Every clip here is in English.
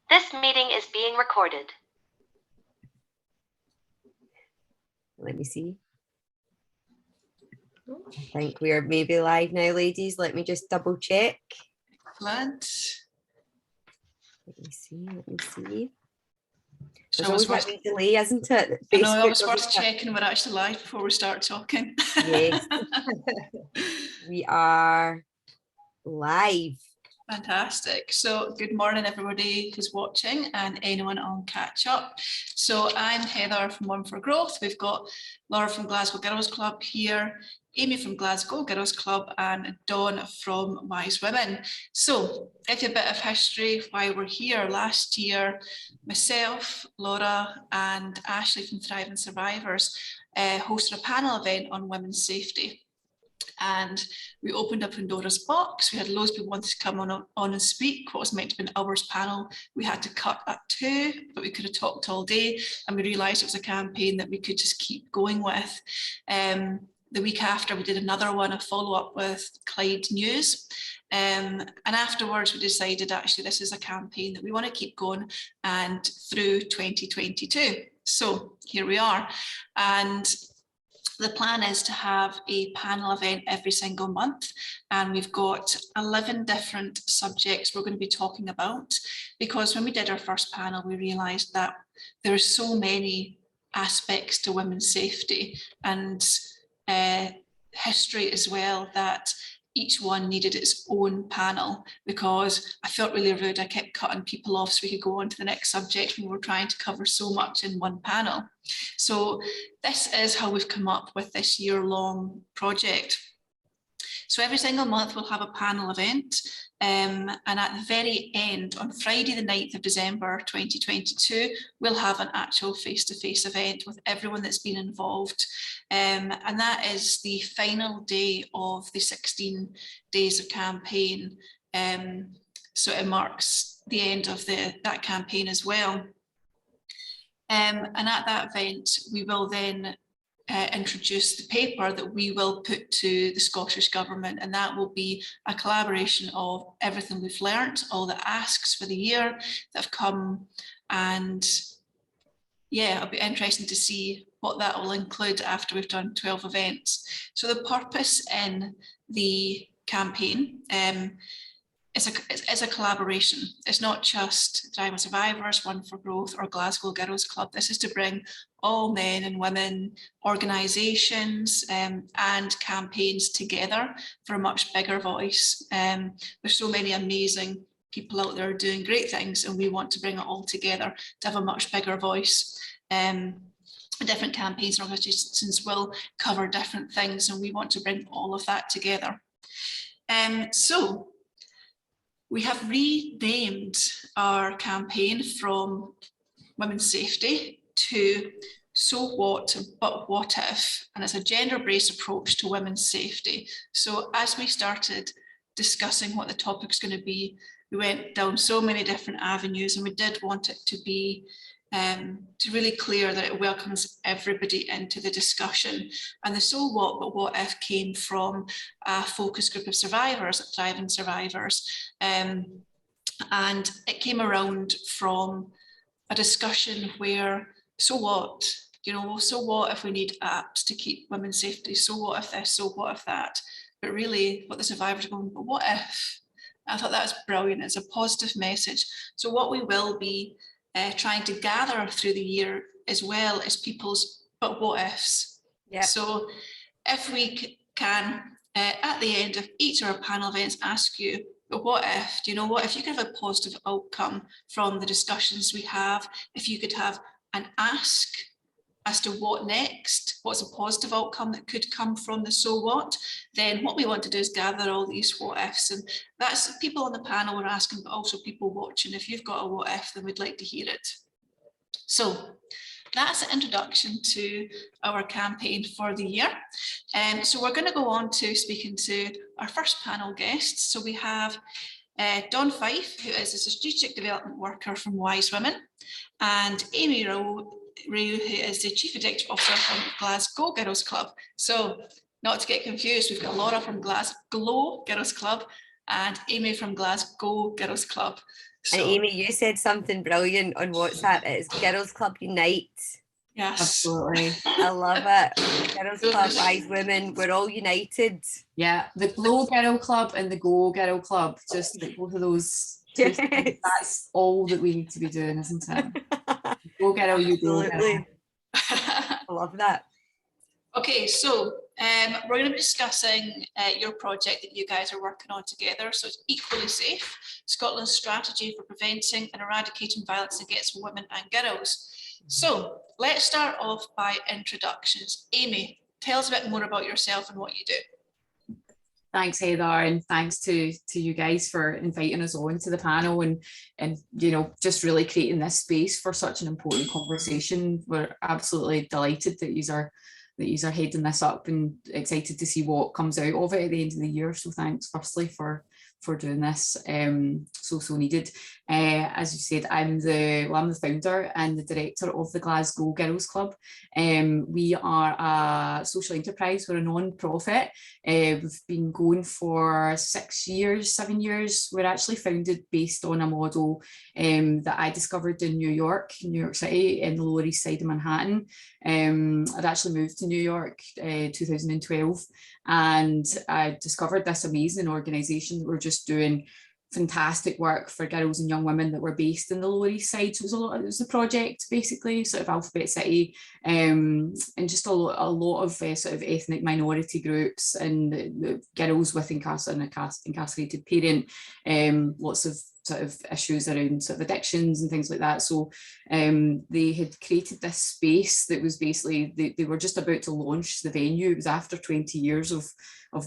This meeting is being recorded. Let me see. I think we are maybe live now, ladies. Let me just double check. Excellent. Let me see. So There's always that wee delay, isn't it? I know, it's worth checking we're actually live before we start talking. Yes. We are live. Fantastic. So good morning, everybody who's watching and anyone on catch up. So I'm Heather from One for Growth. We've got Laura from Glasgow Girls Club here, Amy from Glasgow Girls Club, and Dawn from Wise Women. So if you a bit of history why we're here, last year, myself, Laura and Ashley from Thriving Survivors hosted a panel event on women's safety. And we opened up Pandora's box. We had loads of people wanting to come on and speak. What was meant to be an hour's panel, we had to cut at 2, but we could have talked all day. And we realised it was a campaign that we could just keep going with. The week after, we did another one, a follow-up with Clyde News. And afterwards, we decided actually this is a campaign that we want to keep going and through 2022. So here we are. And the plan is to have a panel event every single month, and we've got 11 different subjects we're going to be talking about, because when we did our first panel, we realised that there are so many aspects to women's safety and history as well, that each one needed its own panel, because I felt really rude. I kept cutting people off so we could go on to the next subject when we were trying to cover so much in one panel. So this is how we've come up with this year-long project. So every single month we'll have a panel event, and at the very end, on Friday the 9th of December 2022, we'll have an actual face-to-face event with everyone that's been involved, and that is the final day of the 16 days of campaign, so it marks the end of that campaign as well. And at that event, we will then introduce the paper that we will put to the Scottish Government, and that will be a collaboration of everything we've learnt, all the asks for the year that have come, and yeah, it'll be interesting to see what that will include after we've done 12 events. So the purpose in the campaign is a collaboration. It's not just Thriving Survivors, One for Growth or Glasgow Girls Club. This is to bring all men and women, organisations and campaigns together for a much bigger voice. There's so many amazing people out there doing great things, and we want to bring it all together to have a much bigger voice. Different campaigns and organisations will cover different things, and we want to bring all of that together. So we have renamed our campaign from Women's Safety to So What, But What If? And it's a gender-based approach to women's safety. So as we started discussing what the topic's going to be, we went down so many different avenues, and we did want it to be really clear that it welcomes everybody into the discussion. And the So What But What If came from a focus group of survivors, Thriving Survivors, and it came around from a discussion where, so what, so what if we need apps to keep women's safety? So what if this? So what if that? But really what the survivors are going, but what if? I thought that was brilliant. It's a positive message. So what we will be trying to gather through the year as well is people's but what ifs. Yeah. So if we can, at the end of each of our panel events, ask you, but what if, what if you could have a positive outcome from the discussions we have, if you could have an ask as to what next, what's a positive outcome that could come from the so what, then what we want to do is gather all these what ifs, and that's people on the panel we're asking, but also people watching. If you've got a what if, then we'd like to hear it. So that's an introduction to our campaign for the year. So we're going to go on to speaking to our first panel guests. So we have Dawn Fife, who is a strategic development worker from Wise Women, and Amy Rowe, who is the Chief Executive Officer from Glasgow Girls Club. So not to get confused, we've got Laura from Glasgow Girls Club and Amy from Glasgow Girls Club. And So, Amy, you said something brilliant on WhatsApp. It's Girls Club Unite. yes. Absolutely. I love it. Girls Club, wise women, we're all united. Yeah, the Glow Girl Club and the Go Girl Club, just like both of those. Yes. That's all that we need to be doing, isn't it? Go Girl, you go Girl. Absolutely. I love that. Okay, so we're going to be discussing your project that you guys are working on together. So it's Equally Safe, Scotland's strategy for preventing and eradicating violence against women and girls. So let's start off by introductions. Amy, tell us a bit more about yourself and what you do. Thanks, Heather, and thanks to you guys for inviting us on to the panel and you know, just really creating this space for such an important conversation. We're absolutely delighted that you are heading this up and excited to see what comes out of it at the end of the year. So thanks firstly for doing this, so needed. As you said, I'm the founder and the director of the Glasgow Girls Club. We are a social enterprise, we're a non-profit. We've been going for 7 years. We're actually founded based on a model that I discovered in New York City, in the Lower East Side of Manhattan. I'd actually moved to New York 2012, and I discovered this amazing organisation that were just doing fantastic work for girls and young women that were based in the Lower East Side. So it was a project basically, sort of Alphabet City, and just a lot of sort of ethnic minority groups and the girls with incarcerated parent, lots of sort of issues around sort of addictions and things like that. So they had created this space that was basically, they were just about to launch the venue. It was after 20 years of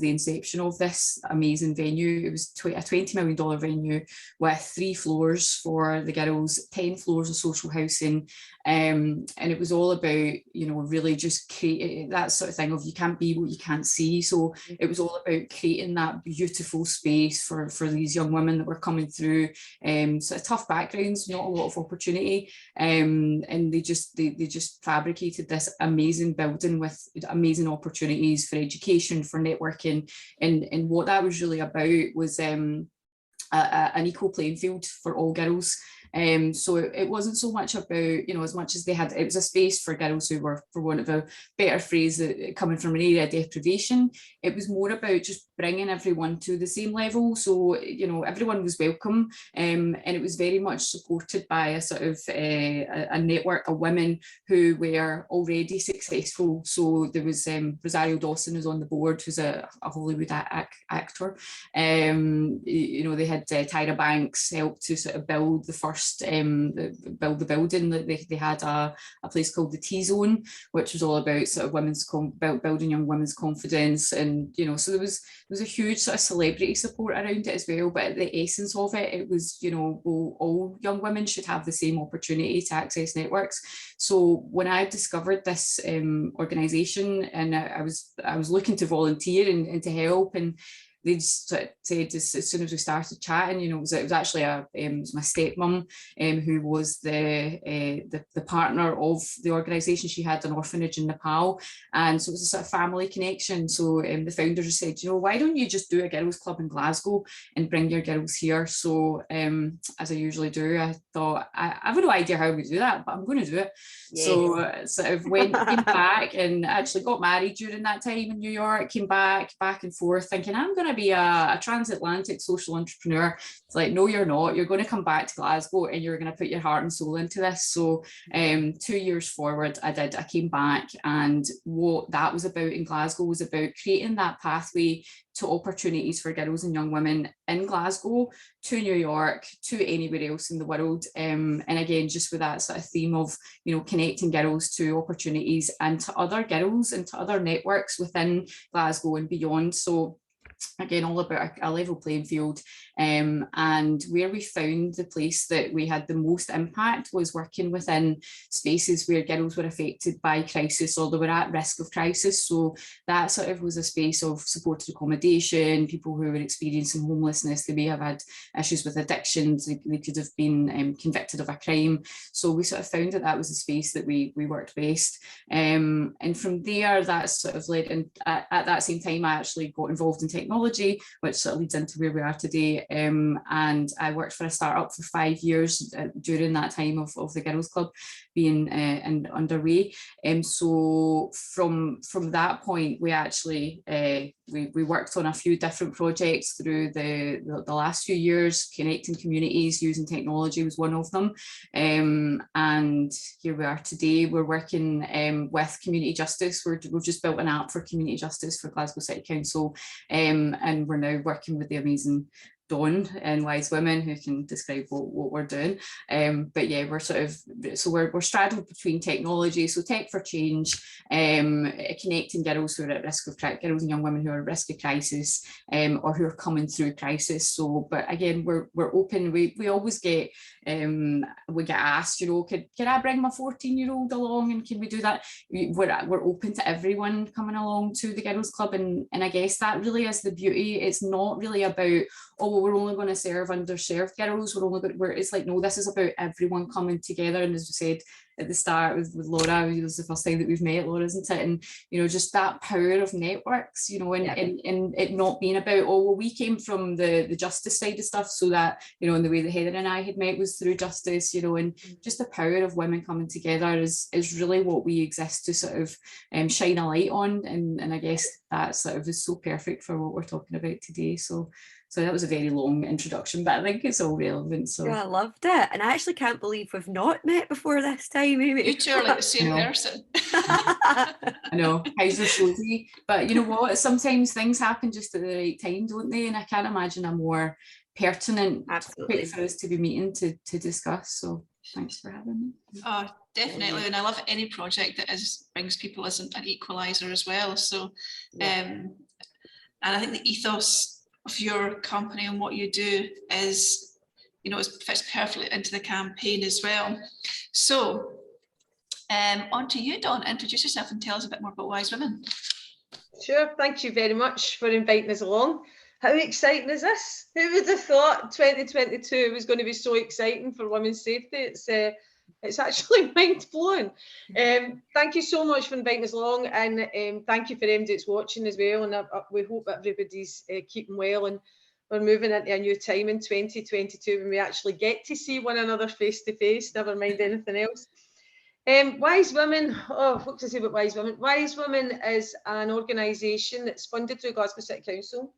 the inception of this amazing venue. It was a $20 million venue with 3 floors for the girls, 10 floors of social housing. And it was all about, you know, really just creating that sort of thing of you can't be what you can't see. So it was all about creating that beautiful space for these young women that were coming through sort of tough backgrounds, not a lot of opportunity. And they just fabricated this amazing building with amazing opportunities for education, for networking. And what that was really about was an equal playing field for all girls. So it wasn't so much about, you know, as much as it was a space for girls who were, for want of a better phrase, coming from an area of deprivation. It was more about just bringing everyone to the same level. So, you know, everyone was welcome, and it was very much supported by a sort of a network of women who were already successful. So there was Rosario Dawson was on the board, who's a Hollywood actor. You know, they had Tyra Banks help to sort of build the first build the building. They had a place called the T-Zone, which was all about sort of building young women's confidence. And, you know, so there was a huge sort of celebrity support around it as well. But at the essence of it, it was, you know, all young women should have the same opportunity to access networks. So when I discovered this organisation, and I was looking to volunteer and to help, and they just said as soon as we started chatting, you know, it was actually it was my stepmom who was the partner of the organisation. She had an orphanage in Nepal, and so it was a sort of family connection. So the founders just said, you know, why don't you just do a girls' club in Glasgow and bring your girls here? So as I usually do, I thought I have no idea how we do that, but I'm going to do it. Yes. So sort of came back and actually got married during that time in New York. Came back and forth, thinking I'm going to be a transatlantic social entrepreneur. It's like, no, you're not. You're going to come back to Glasgow and you're going to put your heart and soul into this. So 2 years forward, I came back, and what that was about in Glasgow was about creating that pathway to opportunities for girls and young women in Glasgow, to New York, to anywhere else in the world. And again, just with that sort of theme of, you know, connecting girls to opportunities and to other girls and to other networks within Glasgow and beyond. So again, all about a level playing field. And where we found the place that we had the most impact was working within spaces where girls were affected by crisis, or they were at risk of crisis. So that sort of was a space of supported accommodation, people who were experiencing homelessness. They may have had issues with addictions, they could have been convicted of a crime. So we sort of found that was a space that we worked best. And from there, that sort of led, and at that same time I actually got involved in technology. technology, which sort of leads into where we are today. And I worked for a startup for 5 years during that time of the Girls Club being underway. So from that point, we actually we worked on a few different projects through the last few years. Connecting communities using technology was one of them, and here we are today. We're working with community justice. We've just built an app for community justice for Glasgow City Council, and we're now working with the amazing Dawn and Wise Women, who can describe what we're doing. But yeah, we're we're straddled between technology, so tech for change, connecting girls who are at risk of girls and young women who are at risk of crisis, or who are coming through crisis. So, but again, we're open. We always get asked, you know, can I bring my 14-year-old along, and can we do that? We're open to everyone coming along to the Girls Club, and I guess that really is the beauty. It's not really about, oh, well, we're only going to serve underserved girls. It's like, no, this is about everyone coming together. And as we said at the start with Laura, it was the first time that we've met, Laura, isn't it? And, you know, just that power of networks, you know, and it not being about, oh, well, we came from the justice side of stuff, so that, you know, and the way that Heather and I had met was through justice, you know, and just the power of women coming together is really what we exist to sort of shine a light on. And I guess that sort of is so perfect for what we're talking about today. So that was a very long introduction, but I think it's all relevant. So Yeah, I loved it. And I actually can't believe we've not met before this time, Amy. You two are like the same person. I know, Kaiser Sophie, but you know what? Sometimes things happen just at the right time, don't they? And I can't imagine a more pertinent topic for us to be meeting to discuss. So thanks for having me. Oh, definitely. And I love any project that brings people as an equalizer as well. So, and I think the ethos of your company and what you do is, you know, it fits perfectly into the campaign as well. So on to you, Dawn. Introduce yourself and tell us a bit more about Wise Women. Sure, thank you very much for inviting us along. How exciting is this? Who would have thought 2022 was going to be so exciting for women's safety? It's actually mind-blowing. Thank you so much for inviting us along, and thank you for them that's watching as well. And we hope everybody's keeping well, and we're moving into a new time in 2022 when we actually get to see one another face to face, never mind anything else. Wise Women, what to say about Wise Women? Wise Women is an organisation that's funded through Glasgow City Council.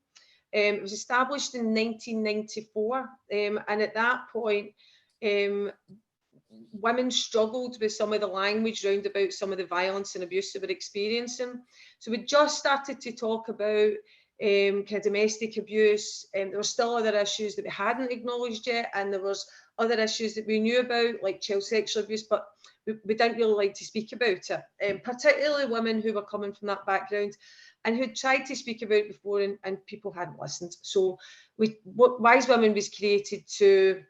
It was established in 1994, and at that point, women struggled with some of the language round about some of the violence and abuse they were experiencing. So we just started to talk about kind of domestic abuse, and there were still other issues that we hadn't acknowledged yet, and there was other issues that we knew about, like child sexual abuse, but we didn't really like to speak about it, particularly women who were coming from that background and who'd tried to speak about it before, and people hadn't listened. So Wise Women was created to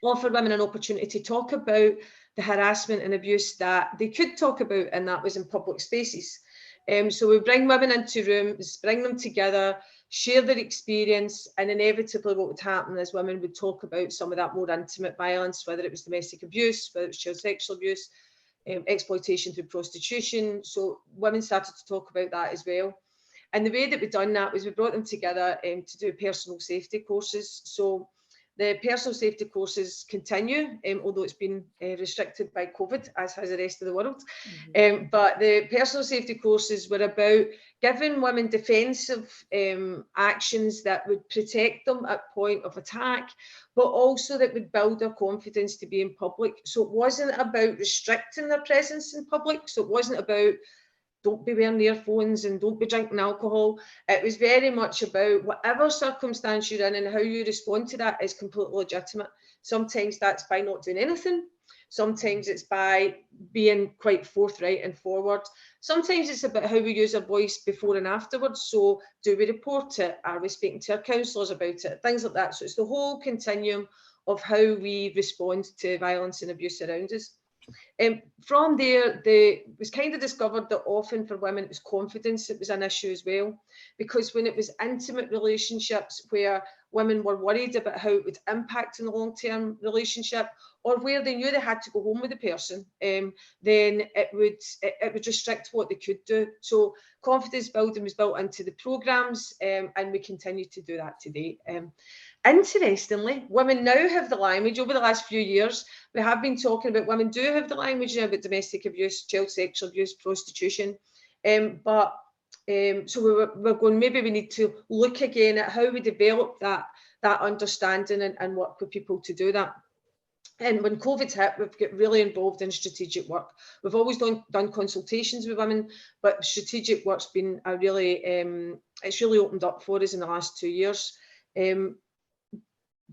offer women an opportunity to talk about the harassment and abuse that they could talk about, and that was in public spaces. So we bring women into rooms, bring them together, share their experience, and inevitably what would happen is women would talk about some of that more intimate violence, whether it was domestic abuse, whether it was child sexual abuse, exploitation through prostitution. So women started to talk about that as well. And the way that we've done that was we brought them together to do personal safety courses. So the personal safety courses continue, although it's been restricted by COVID, as has the rest of the world. But the personal safety courses were about giving women defensive actions that would protect them at point of attack, but also that would build their confidence to be in public. So it wasn't about restricting their presence in public. So it wasn't about don't be wearing earphones and don't be drinking alcohol. It was very much about whatever circumstance you're in and how you respond to that is completely legitimate. Sometimes that's by not doing anything. Sometimes it's by being quite forthright and forward. Sometimes it's about how we use our voice before and afterwards. So do we report it? Are we speaking to our counsellors about it? Things like that. So it's the whole continuum of how we respond to violence and abuse around us. From there, it was kind of discovered that often for women, it was confidence that was an issue as well, because when it was intimate relationships where women were worried about how it would impact in the long-term relationship, or where they knew they had to go home with the person, then it would restrict what they could do. So confidence building was built into the programmes, and we continue to do that today. Interestingly, women now have the language. Over the last few years, we have been talking about women do have the language now about domestic abuse, child sexual abuse, prostitution. So we're going, maybe we need to look again at how we develop that understanding and work with people to do that. And when COVID's hit, we've got really involved in strategic work. We've always done consultations with women, but strategic work's been a really, it's really opened up for us in the last 2 years.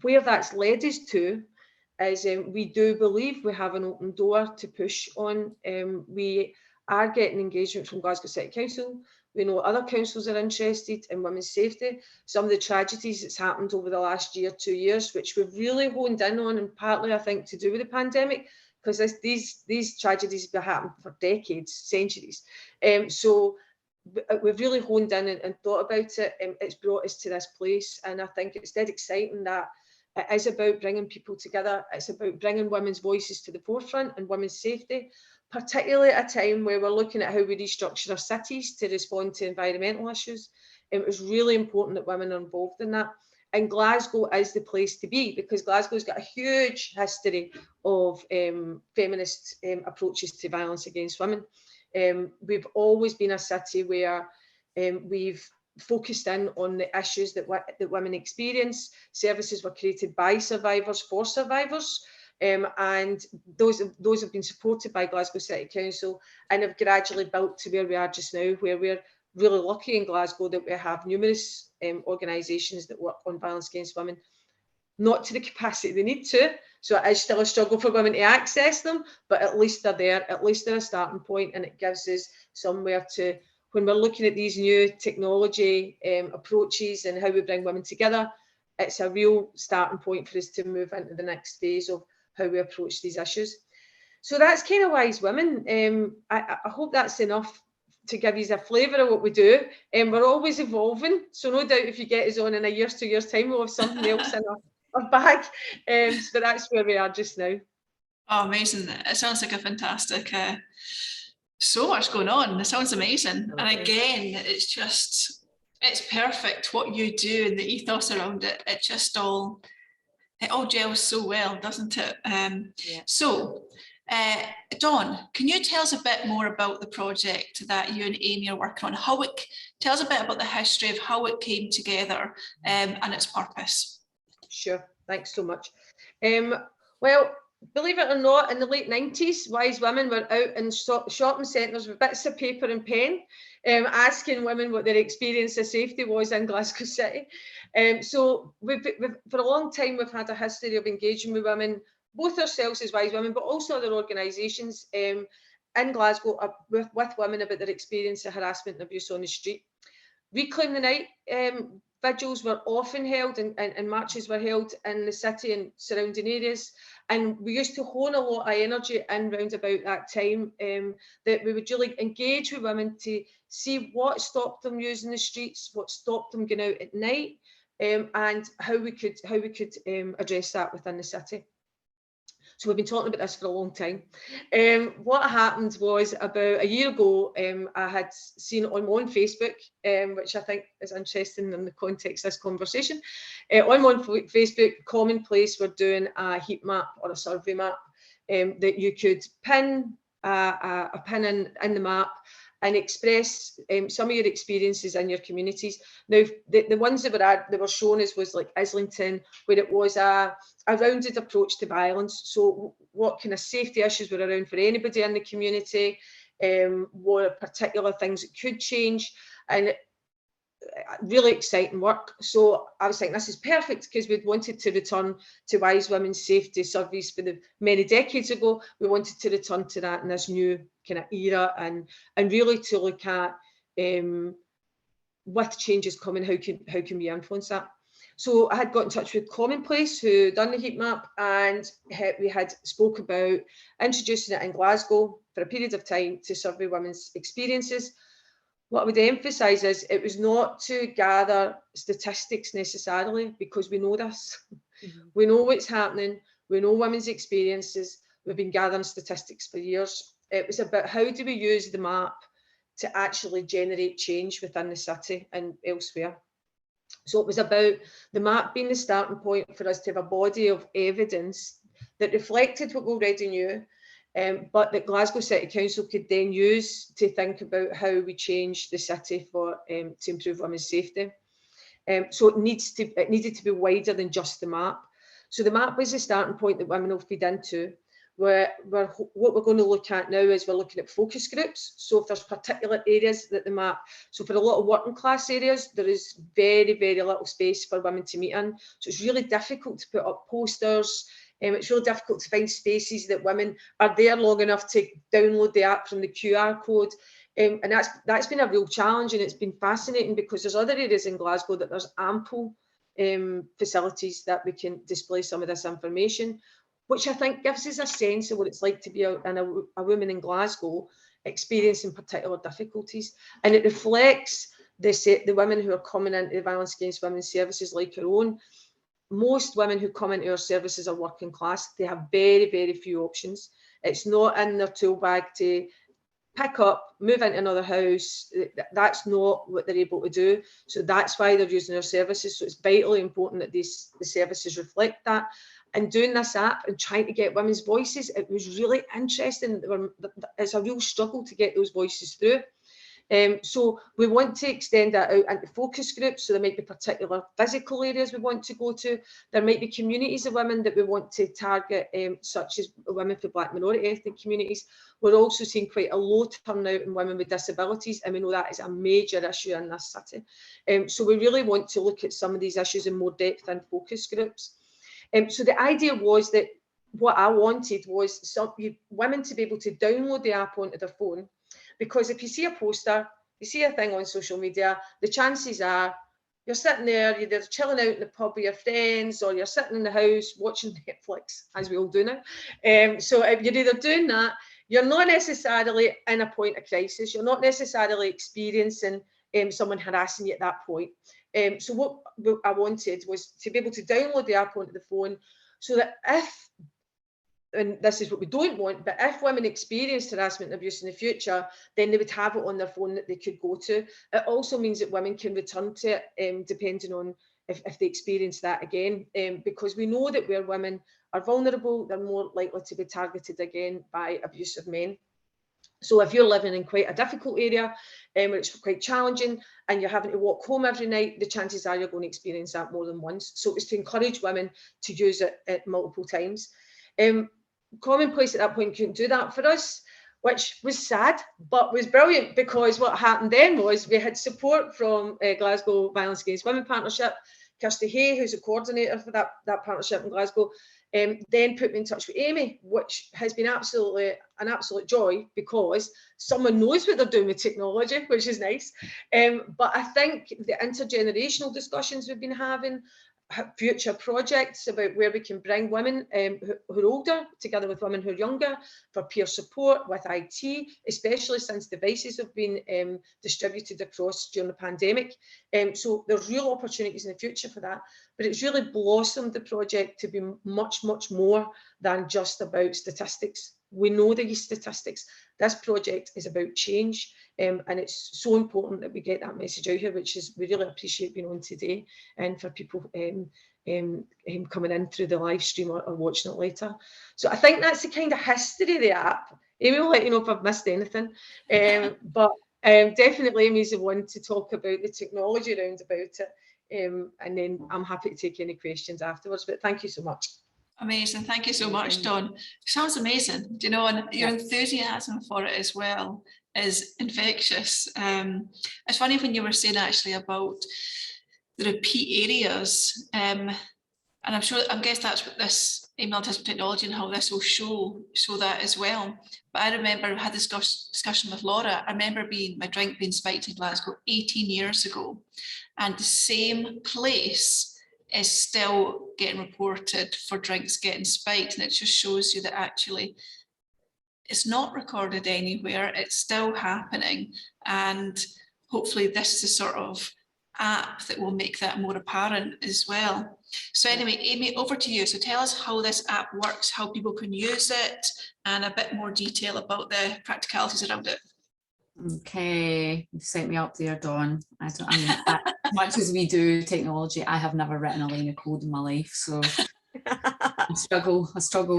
Where that's led us to is we do believe we have an open door to push on. We are getting engagement from Glasgow City Council. We know other councils are interested in women's safety. Some of the tragedies that's happened over the last year, 2 years, which we've really honed in on, and partly I think to do with the pandemic, because these tragedies have happened for decades, centuries. So we've really honed in and thought about it. It's brought us to this place, and I think it's dead exciting that it is about bringing people together. It's about bringing women's voices to the forefront and women's safety, particularly at a time where we're looking at how we restructure our cities to respond to environmental issues. It was really important that women are involved in that. And Glasgow is the place to be, because Glasgow's got a huge history of feminist approaches to violence against women. We've always been a city where we've focused in on the issues that women experience. Services were created by survivors for survivors, and those have been supported by Glasgow City Council and have gradually built to where we are just now, where we're really lucky in Glasgow that we have numerous organisations that work on violence against women, not to the capacity they need to. So it is still a struggle for women to access them, but at least they're there, at least they're a starting point, and it gives us somewhere to, when we're looking at these new technology approaches and how we bring women together, it's a real starting point for us to move into the next phase of how we approach these issues. So that's kind of Wise Women. I hope that's enough to give you a flavour of what we do. We're always evolving, so no doubt if you get us on in a year's, 2 years' time, we'll have something else in our bag. So that's where we are just now. Oh, amazing. It sounds like a fantastic, so much going on. It sounds amazing. And again, it's perfect what you do and the ethos around it. It all gels so well, doesn't it? Yeah. So, Dawn, can you tell us a bit more about the project that you and Amy are working on? Tell us a bit about the history of how it came together and its purpose. Sure, thanks so much. Well, believe it or not, in the late 90s, Wise Women were out in shopping centres with bits of paper and pen, asking women what their experience of safety was in Glasgow City. So for a long time, we've had a history of engaging with women, both ourselves as Wise Women, but also other organisations in Glasgow with women about their experience of harassment and abuse on the street. Reclaim the Night vigils were often held and marches were held in the city and surrounding areas. And we used to hone a lot of energy in round about that time, that we would really engage with women to see what stopped them using the streets, what stopped them going out at night, and how we could address that within the city. So we've been talking about this for a long time. What happened was about a year ago, I had seen on my own Facebook, which I think is interesting in the context of this conversation. On my own Facebook, Commonplace were doing a heat map or a survey map that you could pin a pin in the map and express some of your experiences in your communities. Now, the ones that were shown us was like Islington, where it was a rounded approach to violence. So what kind of safety issues were around for anybody in the community, what particular things that could change, and really exciting work. So I was thinking this is perfect, because we'd wanted to return to Wise Women's safety surveys for the many decades ago. We wanted to return to that in this new kind of era, and really to look at with changes coming, how can we influence that. So I had got in touch with Commonplace, who done the heat map, and we had spoke about introducing it in Glasgow for a period of time to survey women's experiences. What I would emphasise is it was not to gather statistics necessarily, because we know this. We know what's happening. We know women's experiences. We've been gathering statistics for years. It was about how do we use the map to actually generate change within the city and elsewhere. So it was about the map being the starting point for us to have a body of evidence that reflected what we already knew, but that Glasgow City Council could then use to think about how we change the city for to improve women's safety. So it needed to be wider than just the map. So the map was the starting point that women will feed into. What we're going to look at now is we're looking at focus groups. So if there's particular areas that the map, so for a lot of working class areas, there is very, very little space for women to meet in. So it's really difficult to put up posters. It's really difficult to find spaces that women are there long enough to download the app from the QR code. And that's been a real challenge, and it's been fascinating because there's other areas in Glasgow that there's ample facilities that we can display some of this information, which I think gives us a sense of what it's like to be a woman in Glasgow experiencing particular difficulties. And it reflects the women who are coming into the violence against women services like our own. Most women who come into our services are working class. They have very, very few options. It's not in their tool bag to pick up, move into another house. That's not what they're able to do. So that's why they're using our services. So it's vitally important that the services reflect that. And doing this app and trying to get women's voices, it was really interesting. It's a real struggle to get those voices through. So we want to extend that out into focus groups. So there might be particular physical areas we want to go to. There might be communities of women that we want to target, such as women for Black minority ethnic communities. We're also seeing quite a low turnout in women with disabilities, and we know that is a major issue in this city. So we really want to look at some of these issues in more depth in focus groups. So the idea was that what I wanted was women to be able to download the app onto their phone, because if you see a poster, you see a thing on social media, the chances are you're sitting there, you're either chilling out in the pub with your friends, or you're sitting in the house watching Netflix, as we all do now. So if you're either doing that, you're not necessarily in a point of crisis, you're not necessarily experiencing someone harassing you at that point. So what I wanted was to be able to download the app onto the phone, so that if, and this is what we don't want, but if women experienced harassment and abuse in the future, then they would have it on their phone that they could go to. It also means that women can return to it, depending on if they experience that again, because we know that where women are vulnerable, they're more likely to be targeted again by abusive men. So if you're living in quite a difficult area, where it's quite challenging, and you're having to walk home every night, the chances are you're going to experience that more than once. So it's to encourage women to use it at multiple times. Commonplace at that point couldn't do that for us, which was sad, but was brilliant, because what happened then was we had support from Glasgow Violence Against Women Partnership. Kirsty Hay, who's a coordinator for that partnership in Glasgow, then put me in touch with Amy, which has been an absolute joy, because someone knows what they're doing with technology, which is nice. But I think the intergenerational discussions we've been having, future projects about where we can bring women who are older together with women who are younger for peer support with IT, especially since devices have been distributed across during the pandemic. So there's real opportunities in the future for that, but it's really blossomed the project to be much, much more than just about statistics. We know these statistics. This project is about change, and it's so important that we get that message out here, which is, we really appreciate being on today, and for people coming in through the live stream or watching it later. So I think that's the kind of history of the app. Amy will let you know if I've missed anything, but definitely Amy's the one to talk about the technology around about it, and then I'm happy to take any questions afterwards, but thank you so much. Amazing. Thank you so much, Dawn. Sounds amazing, you know, and your enthusiasm for it as well is infectious. It's funny when you were saying actually about the repeat areas, and I guess that's what this multitasking technology and how this will show that as well. But I remember I had this discussion with Laura. I remember my drink being spiked in Glasgow 18 years ago, and the same place is still getting reported for drinks getting spiked, and it just shows you that actually it's not recorded anywhere, it's still happening, and hopefully this is a sort of app that will make that more apparent as well. So anyway, Amy, over to you. So tell us how this app works, how people can use it, and a bit more detail about the practicalities around it. Okay, you've set me up there, Dawn. I mean, as much as we do technology, I have never written a line of code in my life, so I struggle.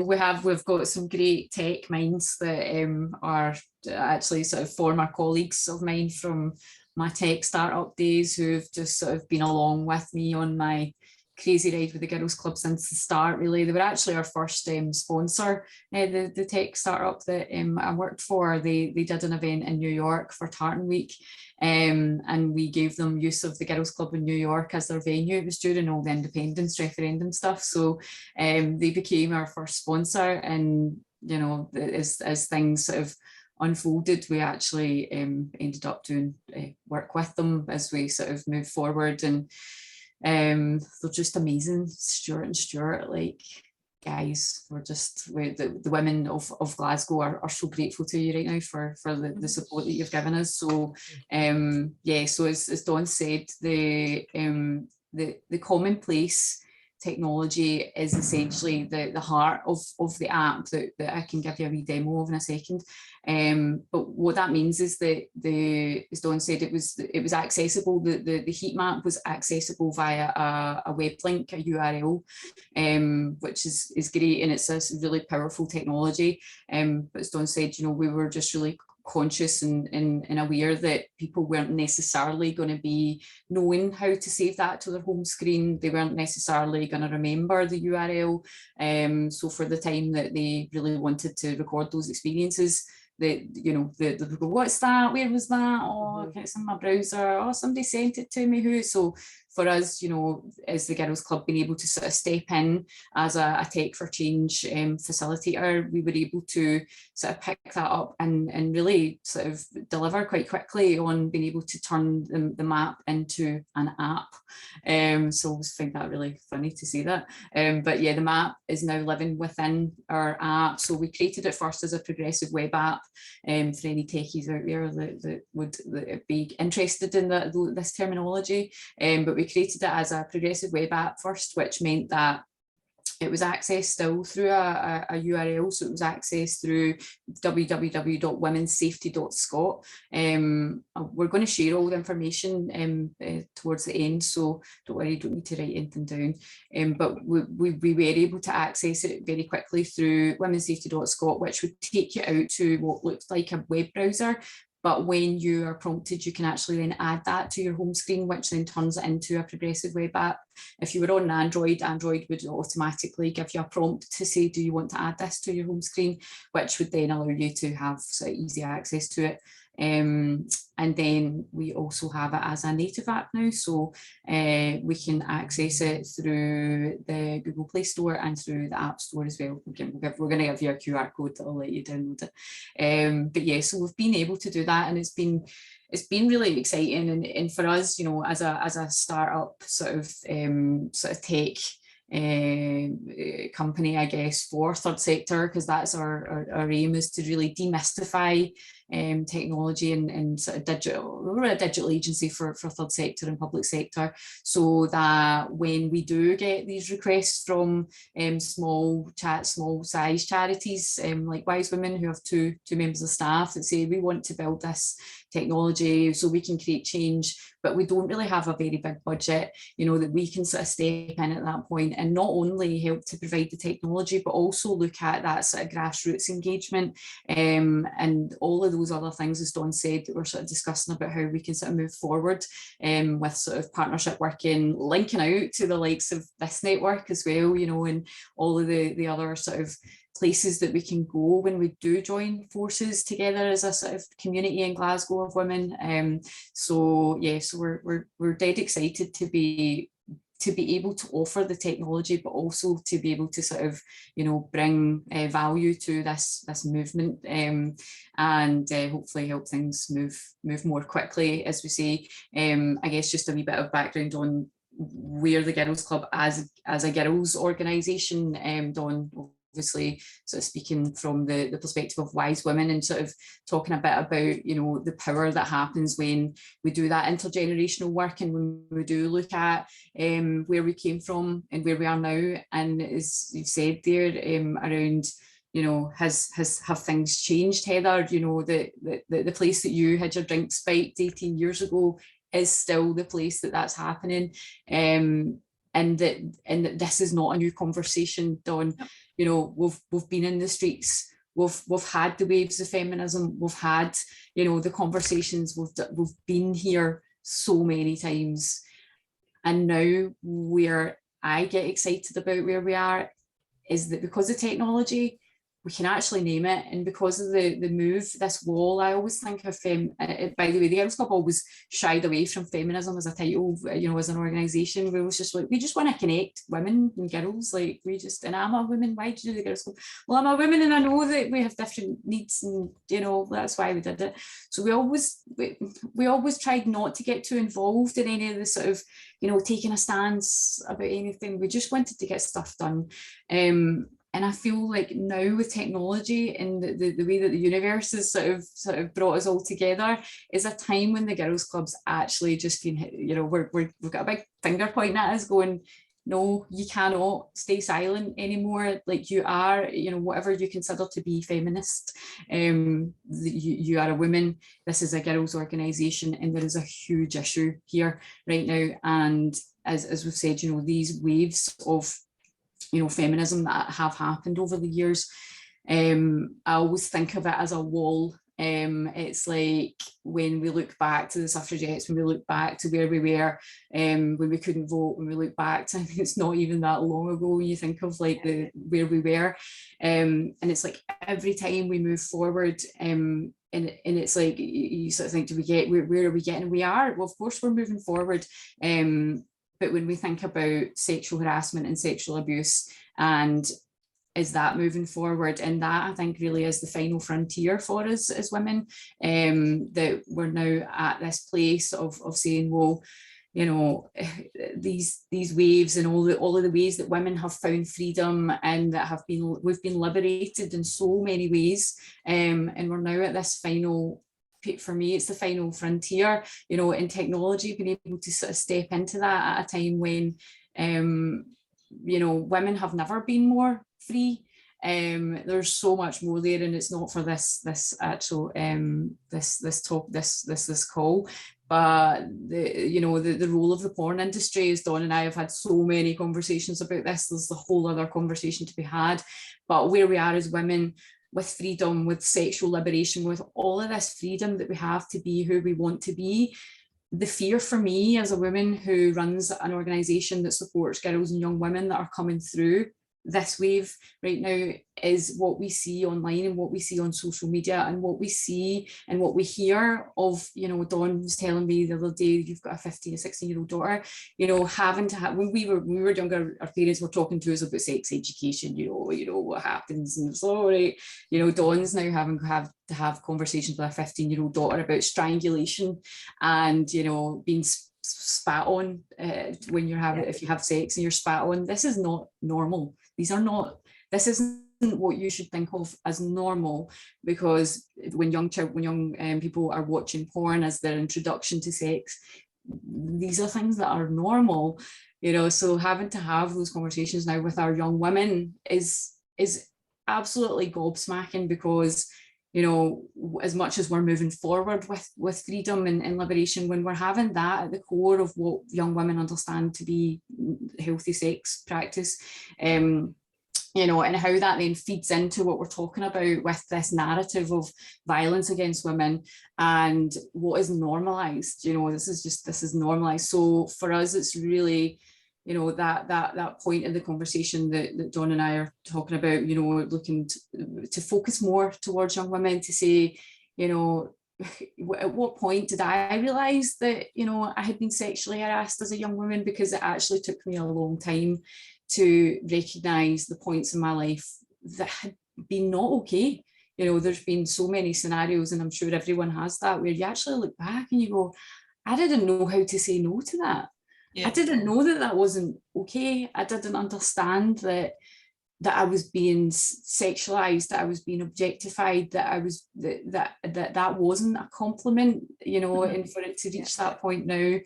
We've got some great tech minds that are actually sort of former colleagues of mine from my tech startup days who've just sort of been along with me on my crazy ride with the Girls Club since the start, really. They were actually our first sponsor, the tech startup that I worked for. They did an event in New York for Tartan Week, and we gave them use of the Girls Club in New York as their venue. It was during all the independence referendum stuff, so they became our first sponsor. And you know, as things sort of unfolded, we actually ended up doing work with them as we sort of moved forward. And they're just amazing. Stuart and Stuart, like, guys, the women of Glasgow are so grateful to you right now for the support that you've given us. So yeah, so as Dawn said, the commonplace technology is essentially the heart of the app that I can give you a wee demo of in a second. But what that means is that as Dawn said, it was accessible. The heat map was accessible via a web link, a URL, which is great, and it's a really powerful technology. But as Dawn said, you know, we were just really conscious and aware that people weren't necessarily going to be knowing how to save that to their home screen. They weren't necessarily going to remember the URL. So for the time that they really wanted to record those experiences, that, you know, the what's that? Where was that? Oh, it's in my browser. Oh, somebody sent it to me. Who? So for us, you know, as the Girls Club, being able to sort of step in as a Tech for Change facilitator, we were able to sort of pick that up and really sort of deliver quite quickly on being able to turn the map into an app. So I always find that really funny to see that. But yeah, the map is now living within our app. So we created it first as a progressive web app for any techies out there that would be interested in this terminology. But we created it as a progressive web app first, which meant that it was accessed still through a URL. So it was accessed through www.womensafety.scot. We're going to share all the information towards the end, so don't worry, you don't need to write anything down. But we were able to access it very quickly through womensafety.scot, which would take you out to what looked like a web browser. But when you are prompted, you can actually then add that to your home screen, which then turns it into a progressive web app. If you were on Android would automatically give you a prompt to say, do you want to add this to your home screen, which would then allow you to have sort of easy access to it. And then we also have it as a native app now, so we can access it through the Google Play Store and through the App Store as well. We're going to give you a QR code that will let you download it. But yeah, so we've been able to do that, and it's been really exciting. And for us, you know, as a startup sort of tech company, I guess, for third sector, because that's our aim, is to really demystify technology and sort of digital. We're a digital agency for third sector and public sector, so that when we do get these requests from small size charities like Wise Women, who have two members of staff, that say, we want to build this technology so we can create change, but we don't really have a very big budget, you know, that we can sort of step in at that point and not only help to provide the technology, but also look at that sort of grassroots engagement and all of those other things, as Dawn said, that we're sort of discussing about how we can sort of move forward with sort of partnership working, linking out to the likes of this network as well, you know, and all of the other sort of places that we can go when we do join forces together as a sort of community in Glasgow of women. So yeah, so we're dead excited to be able to offer the technology, but also to be able to sort of, you know, bring value to this movement, and hopefully help things move more quickly. As we say, I guess just a wee bit of background on we're the Girls Club as a girls' organisation. Dawn, obviously sort of speaking from the perspective of wise women and sort of talking a bit about, you know, the power that happens when we do that intergenerational work and when we do look at where we came from and where we are now. And as you've said there, around, you know, have things changed, Heather? You know, the place that you had your drink spiked 18 years ago is still the place that's happening. And that this is not a new conversation, Dawn. You know, we've been in the streets, we've had the waves of feminism, we've had, you know, the conversations, we've been here so many times. And now where I get excited about where we are is that because of technology, we can actually name it. And because of the move, this wall, I always think of, by the way, the Girls Club always shied away from feminism as a title, you know, as an organisation. We was just like, we just want to connect women and girls, like and I'm a woman, why do you do the Girls Club? Well, I'm a woman and I know that we have different needs and, you know, that's why we did it. So we always tried not to get too involved in any of the sort of, you know, taking a stance about anything. We just wanted to get stuff done. And I feel like now with technology and the way that the universe has sort of brought us all together is a time when the Girls Club's actually just been, you know, we've got a big finger pointing at us going, no, you cannot stay silent anymore. Like, you are, you know, whatever you consider to be feminist, you are a woman. This is a girls' organisation, and there is a huge issue here right now. And as we've said, you know, these waves of, you know, feminism that have happened over the years, I always think of it as a wall. It's like when we look back to the suffragettes, when we look back to where we were, when we couldn't vote, when we look back to, I think it's not even that long ago when you think of like where we were, and it's like every time we move forward, and it's like you sort of think, where are we getting? We are, well, of course we're moving forward, but when we think about sexual harassment and sexual abuse, and is that moving forward? And that, I think, really is the final frontier for us as women, that we're now at this place of saying, well, you know, these waves and all of the ways that women have found freedom and that we've been liberated in so many ways, and we're now at this final, for me, it's the final frontier, you know, in technology, being able to sort of step into that at a time when, you know, women have never been more free. There's so much more there, and it's not for this actual this talk, this call, but the role of the porn industry, as Dawn and I have had so many conversations about this. There's a whole other conversation to be had, but where we are as women, with freedom, with sexual liberation, with all of this freedom that we have to be who we want to be. The fear for me as a woman who runs an organisation that supports girls and young women that are coming through this wave right now is what we see online and what we see on social media and what we see and what we hear of, you know, Dawn was telling me the other day, you've got a 15 or 16-year-old daughter, you know, having to have, when we were younger, our parents were talking to us about sex education, you know what happens, and it's all right, you know, Dawn's now having to have conversations with a 15-year-old daughter about strangulation and, you know, being spat on when you're having, if you have sex and you're spat on. This is not normal. This isn't what you should think of as normal, because when young people are watching porn as their introduction to sex, these are things that are normal, you know. So having to have those conversations now with our young women is absolutely gobsmacking, because, you know, as much as we're moving forward with freedom and liberation, when we're having that at the core of what young women understand to be healthy sex practice, you know, and how that then feeds into what we're talking about with this narrative of violence against women and what is normalized, you know, this is normalized. So for us, it's really, you know, that point in the conversation that Dawn and I are talking about, you know, looking to focus more towards young women, to say, you know, at what point did I realise that, you know, I had been sexually harassed as a young woman? Because it actually took me a long time to recognise the points in my life that had been not okay. You know, there's been so many scenarios, and I'm sure everyone has that, where you actually look back and you go, I didn't know how to say no to that. I didn't know that that wasn't okay. I didn't understand that I was being sexualized, that I was being objectified, that I was that wasn't a compliment, you know. And for it to reach that point now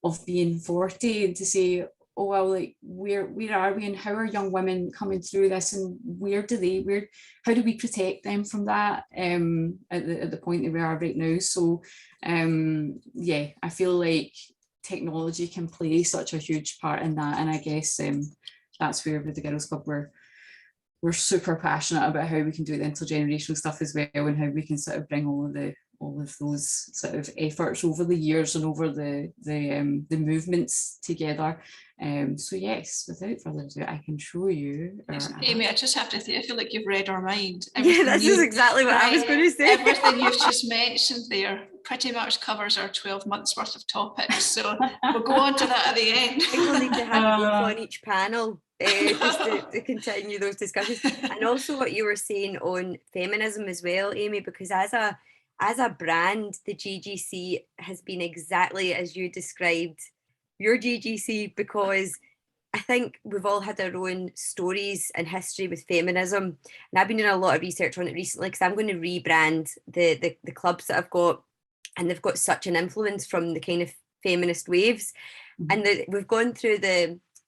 of being 40 and to say, oh well, like where are we and how are young women coming through this, and how do we protect them from that at the point that we are right now. So yeah, I feel like technology can play such a huge part in that, and I guess that's where with the Girls Club we're super passionate about how we can do the intergenerational stuff as well, and how we can sort of bring all of those sort of efforts over the years and over the movements together. So yes, without further ado, I can show you. Amy, I just have to say, I feel like you've read our mind. Yeah, this is exactly what I was going to say. Everything you've just mentioned there pretty much covers our 12 months worth of topics. So we'll go on to that at the end. I think we'll need to have both on each panel just to continue those discussions. And also what you were saying on feminism as well, Amy, because as a brand, the GGC has been exactly as you described your GGC, because I think we've all had our own stories and history with feminism. And I've been doing a lot of research on it recently because I'm going to rebrand the clubs that I've got, and they've got such an influence from the kind of feminist waves. And we've gone through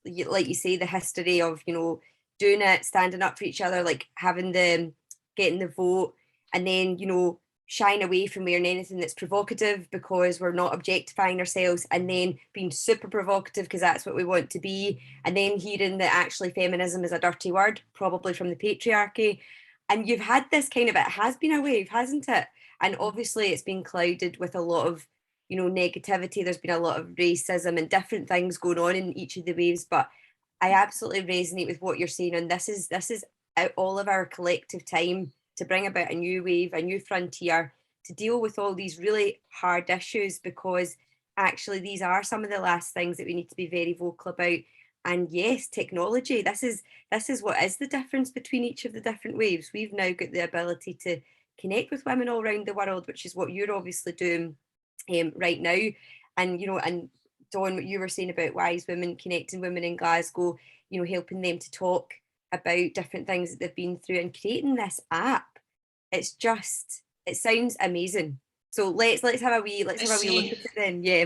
like you say, the history of, you know, doing it, standing up for each other, like getting the vote, and then, you know, shying away from wearing anything that's provocative because we're not objectifying ourselves, and then being super provocative because that's what we want to be, and then hearing that actually feminism is a dirty word, probably from the patriarchy. And you've had this kind of, it has been a wave, hasn't it? And obviously it's been clouded with a lot of, you know, negativity. There's been a lot of racism and different things going on in each of the waves, but I absolutely resonate with what you're saying, and this is all of our collective time to bring about a new wave, a new frontier, to deal with all these really hard issues, because actually these are some of the last things that we need to be very vocal about. And yes, technology, this is what is the difference between each of the different waves. We've now got the ability to connect with women all around the world, which is what you're obviously doing right now. And, you know, and Dawn, what you were saying about Wise Women, connecting women in Glasgow, you know, helping them to talk about different things that they've been through, and creating this app. It's just, it sounds amazing. So let's have a wee look at it then. Yeah.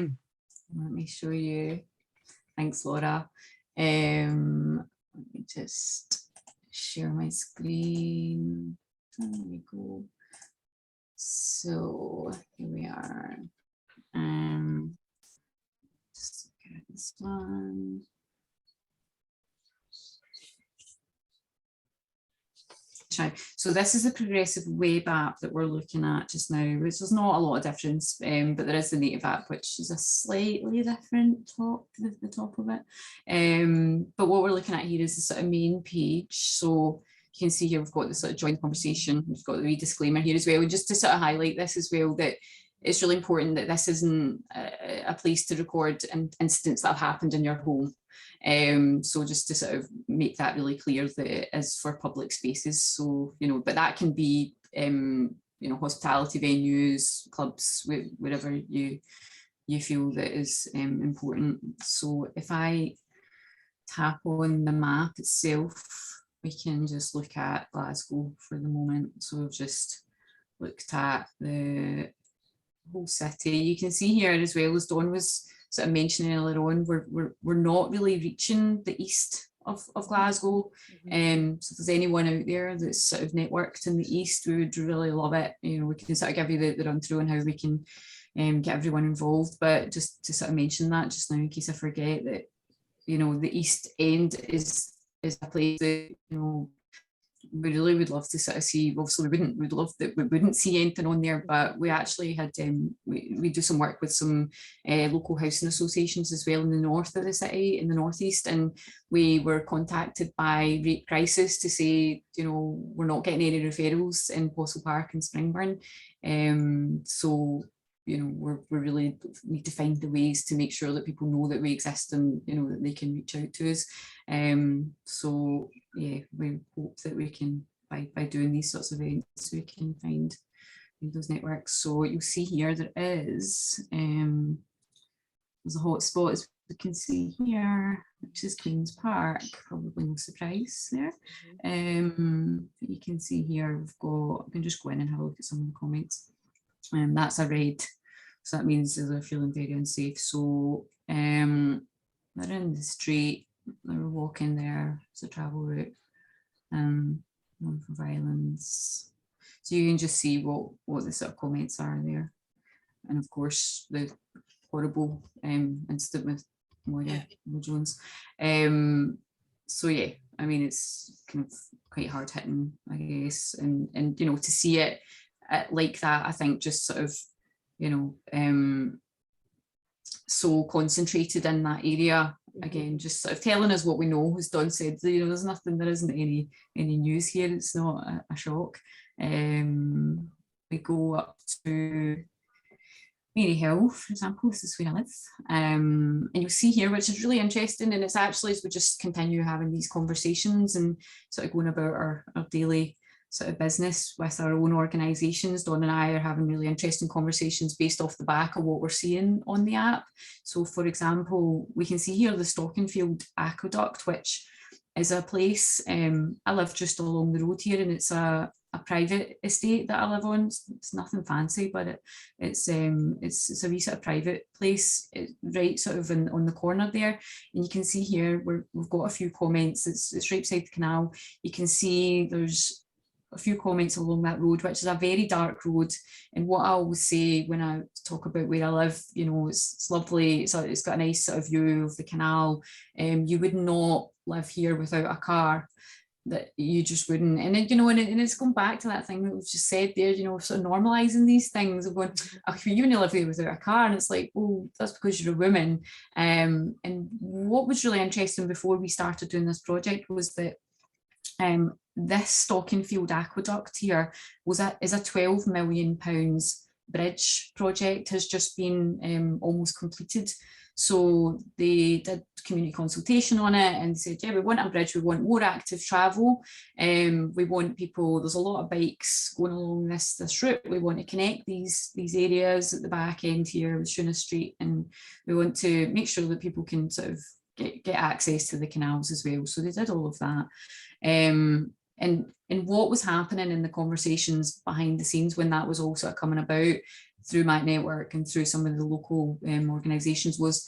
Let me show you. Thanks, Laura. Let me just share my screen. There we go. So here we are. Just look at this one. So this is the progressive web app that we're looking at just now, which there's not a lot of difference, but there is the native app, which is a slightly different the top of it. But what we're looking at here is the sort of main page. So you can see here we've got the sort of joint conversation. We've got the wee disclaimer here as well. And just to sort of highlight this as well, that it's really important that this isn't a place to record incidents that have happened in your home. So just to sort of make that really clear that it is for public spaces. So, you know, but that can be, you know, hospitality venues, clubs, wherever you feel that is important. So if I tap on the map itself, we can just look at Glasgow for the moment. So we've just looked at the whole city. You can see here, as well as Dawn was sort of mentioning earlier on, we're not really reaching the east of Glasgow. So if there's anyone out there that's sort of networked in the east, we would really love it. You know, we can sort of give you the run through on how we can get everyone involved. But just to sort of mention that just now, in case I forget, that, you know, the East End is a place that, you know, we really would love to sort of see. Obviously we wouldn't see anything on there, but we actually had we do some work with some local housing associations as well in the north of the city, in the northeast, and we were contacted by Rape Crisis to say, you know, we're not getting any referrals in Postle Park and Springburn, so, you know, we really need to find the ways to make sure that people know that we exist, and, you know, that they can reach out to us. So yeah, we hope that we can, by doing these sorts of events, we can find those networks. So you'll see here there is there's a hotspot, as we can see here, which is Queen's Park, probably no surprise there. You can see here we've got, I can just go in and have a look at some of the comments. That's a red, so that means they're feeling very unsafe. So they're in the street, they're walking there, it's a travel route, known for violence. So you can just see what the sort of comments are there. And of course, the horrible incident with Moira Jones. So yeah, I mean, it's kind of quite hard hitting, I guess, and you know, to see it like that, I think just sort of, you know, so concentrated in that area. Again, just sort of telling us what we know, as Dawn said, you know, there's nothing, there isn't any news here, it's not a shock. We go up to Mary Hill, for example, this is where I live. And you'll see here, which is really interesting, and it's actually as we just continue having these conversations and sort of going about our daily sort of business with our own organisations, Dawn and I are having really interesting conversations based off the back of what we're seeing on the app. So for example, we can see here the Stockenfield Aqueduct, which is a place, I live just along the road here, and it's a private estate that I live on. It's nothing fancy, but it's a wee sort of private place, right sort of on the corner there. And you can see here we've got a few comments. It's right beside the canal. You can see there's a few comments along that road, which is a very dark road. And what I always say when I talk about where I live, you know, it's lovely. It's got a nice sort of view of the canal. You would not live here without a car. That you just wouldn't. And it, you know, and it's going back to that thing that we've just said there, you know, sort of normalizing these things of going, oh, you only live here without a car, and it's like, oh, that's because you're a woman. And what was really interesting before we started doing this project was that this Stockenfield Aqueduct here is a £12 million bridge project, has just been almost completed. So they did community consultation on it and said, yeah, we want a bridge, we want more active travel, we want people, there's a lot of bikes going along this route, we want to connect these areas at the back end here with Shuna Street, and we want to make sure that people can sort of get access to the canals as well. So they did all of that. And what was happening in the conversations behind the scenes when that was all sort of coming about through my network and through some of the local organisations was,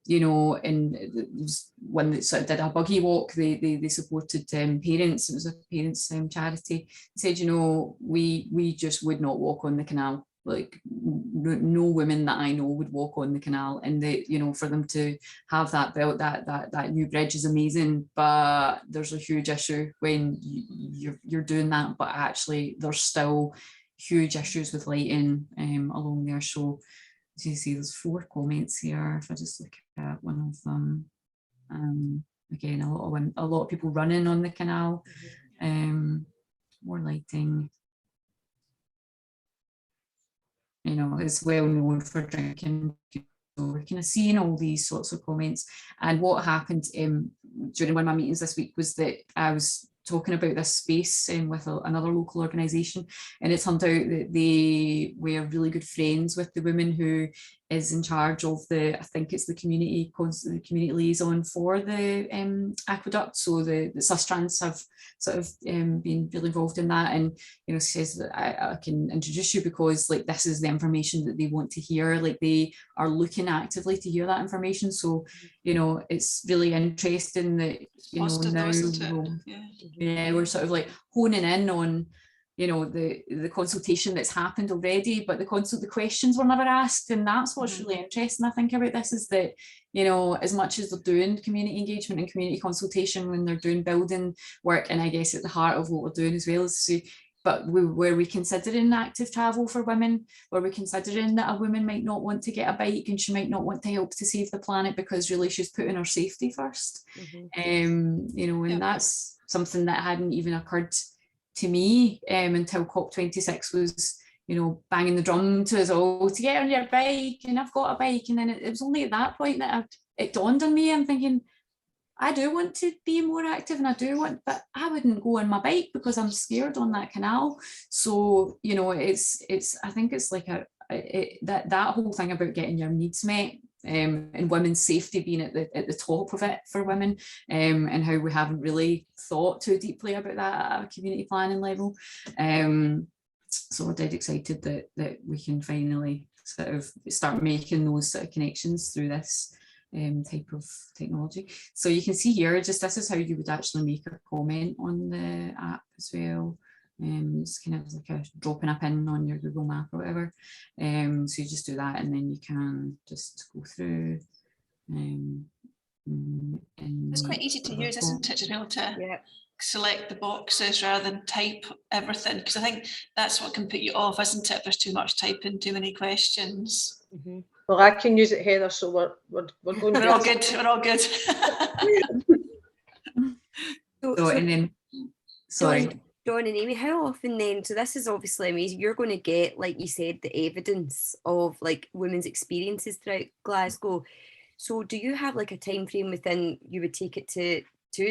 you know, and it was one that sort of did a buggy walk, they supported parents, it was a parents charity, said, you know, we just would not walk on the canal. Like no women that I know would walk on the canal, and they, you know, for them to have that built, that new bridge is amazing, but there's a huge issue when you're doing that, but actually there's still huge issues with lighting along there. So as you see, there's 4 comments here. If I just look at one of them, again, a lot of people running on the canal, more lighting. You know, it's well known for drinking. So we're kind of seeing all these sorts of comments. And what happened during one of my meetings this week was that I was talking about this space with another local organisation, and it turned out that they were really good friends with the woman who is in charge of I think it's the community liaison for the aqueduct. So the Sustrans have sort of been really involved in that, and you know, says that I can introduce you because like this is the information that they want to hear, like they are looking actively to hear that information. So you know, it's really interesting that you know now we're sort of like honing in on, you know, the consultation that's happened already, but the questions were never asked. And that's what's really interesting, I think, about this, is that, you know, as much as they're doing community engagement and community consultation when they're doing building work, and I guess at the heart of what we're doing as well is to, but were we considering active travel for women? Were we considering that a woman might not want to get a bike and she might not want to help to save the planet because really she's putting her safety first? You know, and that's something that hadn't even occurred to me until COP26 was, you know, banging the drum to us all to get on your bike, and I've got a bike. And then it was only at that point that it dawned on me. I'm thinking, I do want to be more active, and I do want, but I wouldn't go on my bike because I'm scared on that canal. So, you know, it's I think it's like that whole thing about getting your needs met and women's safety being at the top of it for women, and how we haven't really thought too deeply about that at a community planning level. So we're dead excited that we can finally sort of start making those sort of connections through this type of technology. So you can see here, just this is how you would actually make a comment on the app as well. It's kind of like dropping a pin on your Google map or whatever. So you just do that, and then you can just go through. It's quite easy to use, isn't it, to be able to select the boxes rather than type everything, because I think that's what can put you off, isn't it, if there's too much typing, too many questions. Well, I can use it, Heather, so we're going We're all good. We're all good. So and then, sorry. Dawn and Amy, how often then, so this is obviously amazing, you're going to get, like you said, the evidence of like women's experiences throughout Glasgow. So do you have like a time frame within you would take it to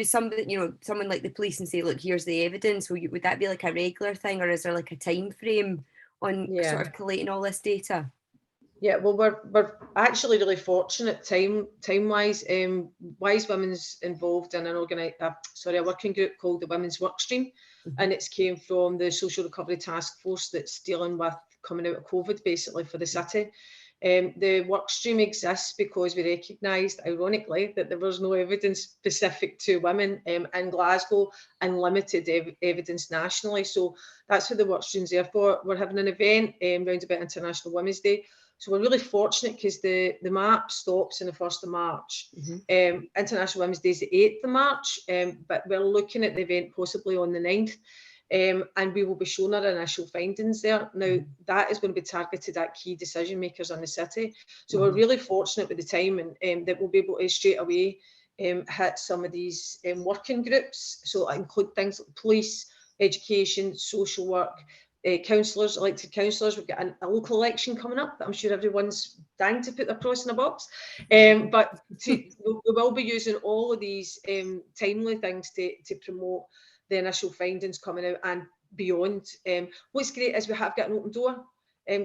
somebody, you know, someone like the police and say, look, here's the evidence? Would that be like a regular thing, or is there like a time frame on sort of collating all this data? Yeah, well, we're actually really fortunate time-wise. Wise Women's involved in a working group called the Women's Workstream, and it's came from the Social Recovery Task Force that's dealing with coming out of COVID, basically, for the city. The workstream exists because we recognised, ironically, that there was no evidence specific to women in Glasgow, and limited evidence nationally. So that's what the workstream's there for. We're having an event round about International Women's Day. So we're really fortunate because the map stops on the 1st of March. International Women's Day is the 8th of March, but we're looking at the event possibly on the 9th. And we will be showing our initial findings there. Now, that is going to be targeted at key decision makers in the city. So we're really fortunate with the time, and that we'll be able to straight away hit some of these working groups. So I include things like police, education, social work, councillors, elected councillors. We've got a local election coming up that I'm sure everyone's dying to put their cross in a box. But we will be using all of these timely things to promote the initial findings coming out and beyond. What's great is we have got an open door.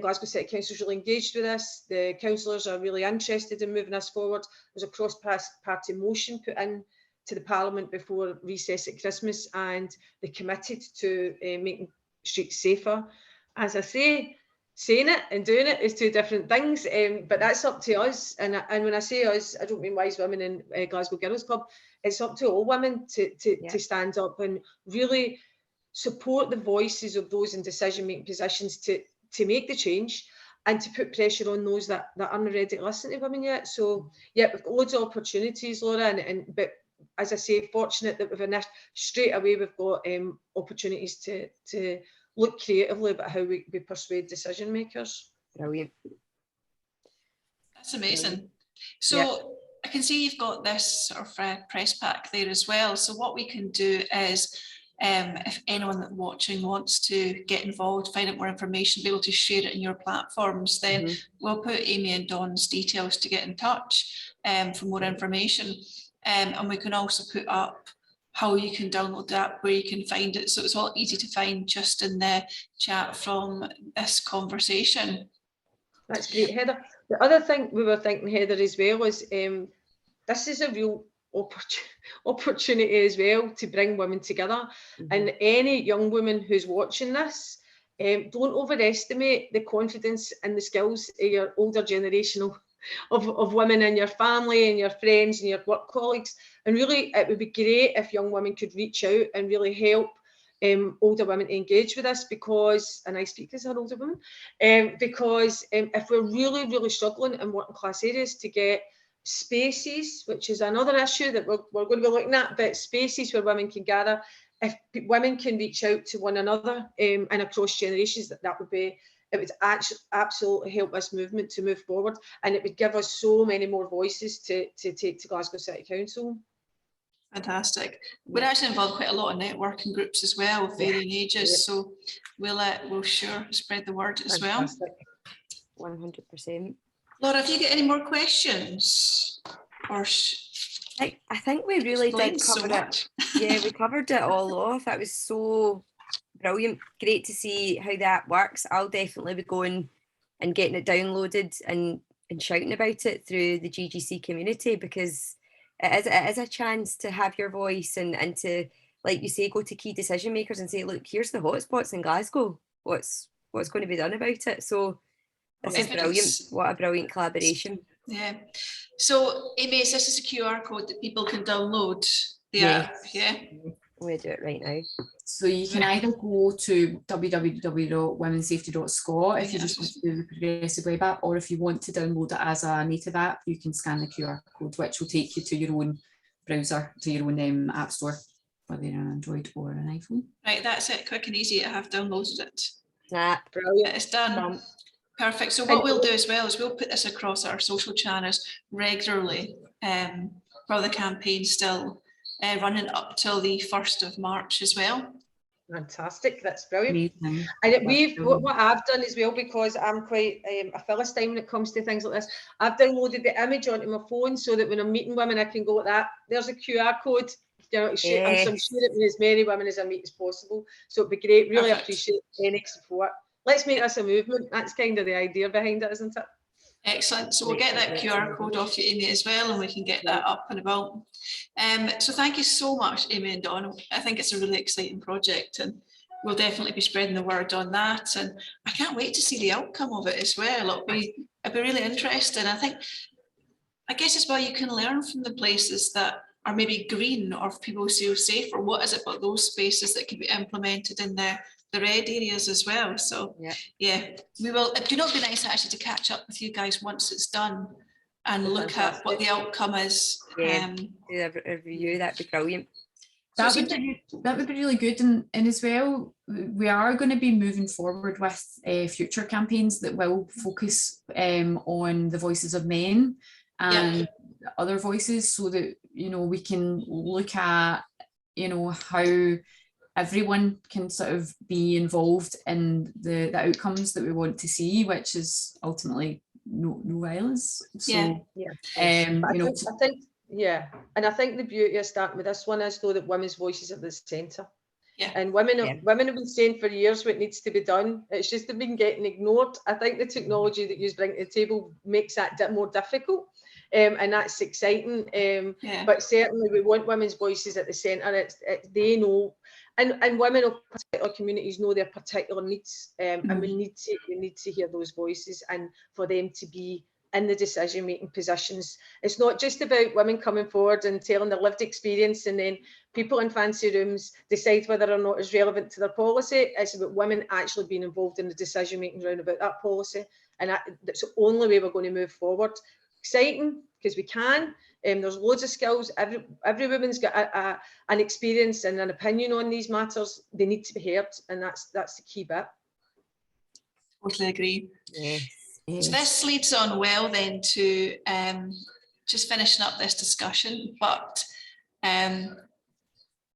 Glasgow City Council is really engaged with this. The councillors are really interested in moving us forward. There's a cross-party motion put in to the Parliament before recess at Christmas, and they committed to making streets safer. As I say, saying it and doing it is two different things, but that's up to us. And when I say us, I don't mean Wise Women in Glasgow Girls Club. It's up to all women to stand up and really support the voices of those in decision-making positions to make the change, and to put pressure on those that aren't ready to listen to women yet. So yeah, we've got loads of opportunities, Laura, but as I say, fortunate that straight away we've got opportunities to look creatively about how we persuade decision makers. Brilliant. That's amazing. So I can see you've got this sort of press pack there as well. So what we can do is, if anyone that's watching wants to get involved, find out more information, be able to share it in your platforms, then we'll put Amy and Dawn's details to get in touch for more information. And we can also put up how you can download the app, where you can find it. So it's all easy to find just in the chat from this conversation. That's great, Heather. The other thing we were thinking, Heather, as well, is this is a real opportunity as well to bring women together. And any young woman who's watching this, don't overestimate the confidence and the skills of your older generation of women in your family and your friends and your work colleagues. And really, it would be great if young women could reach out and really help older women to engage with this, because, and I speak as an older woman, because if we're really, really struggling in working class areas to get spaces, which is another issue that we're going to be looking at, but spaces where women can gather, if women can reach out to one another and across generations, that would be, it would actually absolutely help this movement to move forward, and it would give us so many more voices to take to Glasgow City Council. Fantastic. We're actually involved quite a lot of networking groups as well, of varying ages, so we'll sure spread the word as well. 100%. Laura, have you got any more questions? Or I think we really did cover it. Yeah, we covered it all off. That was so brilliant. Great to see how that works. I'll definitely be going and getting it downloaded and shouting about it through the GGC community, because it is a chance to have your voice and to, like you say, go to key decision makers and say, look, here's the hotspots in Glasgow. What's going to be done about it? So this is brilliant. What a brilliant collaboration. Yeah. So Amy, this is a QR code that people can download the Yes. app. Yeah. I'm going to do it right now. So you can either go to www.womensafety.sco if you just want to do the Progressive Web app, or if you want to download it as a native app, you can scan the QR code, which will take you to your own browser, to your own app store, whether you're an Android or an iPhone. Right, that's it. Quick and easy. I have downloaded it. Snap. Brilliant. It's done. Perfect. So what we'll do as well is we'll put this across our social channels regularly for the campaign still running up till the 1st of March as well. Fantastic, that's brilliant. Amazing. And what I've done as well, because I'm quite a Philistine when it comes to things like this, I've downloaded the image onto my phone so that when I'm meeting women, I can go like that. There's a QR code. You know, I'm share it with as many women as I meet as possible. So it'd be great. Really appreciate any support. Let's make this a movement. That's kind of the idea behind it, isn't it? Excellent. So we'll get that QR code off you, Amy, as well, and we can get that up and about. So thank you so much, Amy and Dawn. I think it's a really exciting project, and we'll definitely be spreading the word on that. And I can't wait to see the outcome of it as well. It'll be really interesting. I guess as well, you can learn from the places that are maybe green or people feel safe, or what is it about those spaces that can be implemented in the red areas as well. So yeah, we will. It would not be nice actually to catch up with you guys once it's done and look at what the outcome is. Yeah, do a review. That'd be brilliant. That would be really good. And as well, we are going to be moving forward with future campaigns that will focus on the voices of men and other voices, so that, you know, we can look at, you know, how everyone can sort of be involved in the outcomes that we want to see, which is ultimately no violence. So, you know, and I think the beauty of starting with this one is though that women's voices are the centre. And women have been saying for years what needs to be done. It's just been getting ignored. I think the technology that you bring to the table makes that more difficult. And that's exciting. But certainly we want women's voices at the centre. They know, and women of particular communities know their particular needs, and we need to hear those voices, and for them to be in the decision-making positions. It's not just about women coming forward and telling their lived experience and then people in fancy rooms decide whether or not it's relevant to their policy. It's about women actually being involved in the decision-making round about that policy, and that's the only way we're going to move forward. Exciting, because we can. There's loads of skills. Every woman's got an experience and an opinion on these matters. They need to be heard, and that's the key bit. Totally agree. Yes. So this leads on well then to just finishing up this discussion, but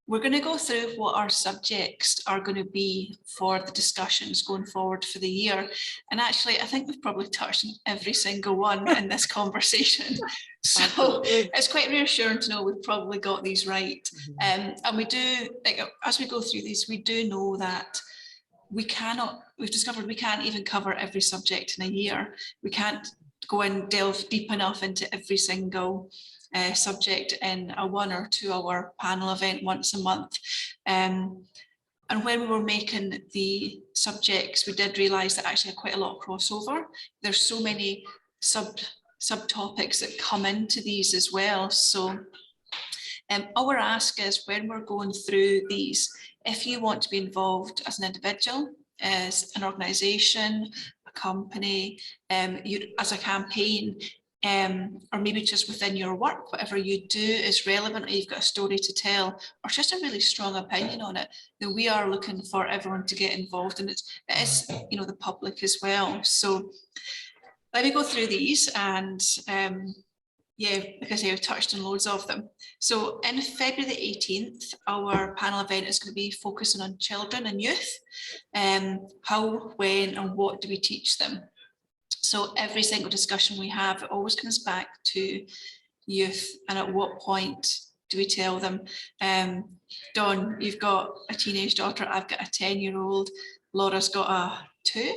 we're going to go through what our subjects are going to be for the discussions going forward for the year. And actually, I think we've probably touched on every single one in this conversation. So it's quite reassuring to know we've probably got these right. And we do, like, as we go through these, we do know that we've discovered we can't even cover every subject in a year. We can't go and delve deep enough into every single subject in a 1 or 2 hour panel event once a month. And when we were making the subjects, we did realise that actually quite a lot of crossover. There's so many subtopics that come into these as well. So our ask is, when we're going through these, if you want to be involved as an individual, as an organisation, a company, as a campaign, or maybe just within your work, whatever you do is relevant, or you've got a story to tell, or just a really strong opinion on it, then we are looking for everyone to get involved, and it is, you know, the public as well. So let me go through these, and like I say, I've touched on loads of them. So in February the 18th, our panel event is going to be focusing on children and youth. How, when, and what do we teach them? So every single discussion we have, it always comes back to youth, and at what point do we tell them? Dawn, you've got a teenage daughter, I've got a 10-year-old, Laura's got a 2.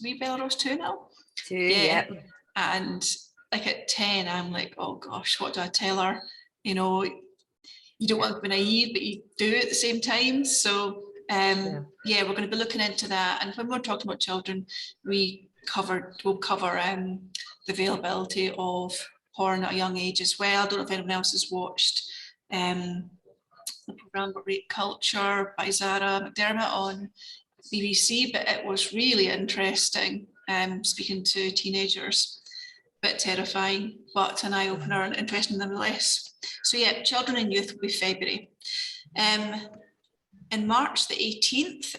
We Belarus 2 now? 2, yeah. And like at 10, I'm like, oh gosh, what do I tell her? You know, you don't want to be naive, but you do at the same time. So yeah, we're going to be looking into that. And when we're talking about children, we'll cover the availability of porn at a young age as well. I don't know if anyone else has watched the programme about rape culture by Zara McDermott on BBC, but it was really interesting, speaking to teenagers. Bit terrifying, but an eye-opener and interesting nonetheless. So yeah, children and youth will be February. In March the 18th,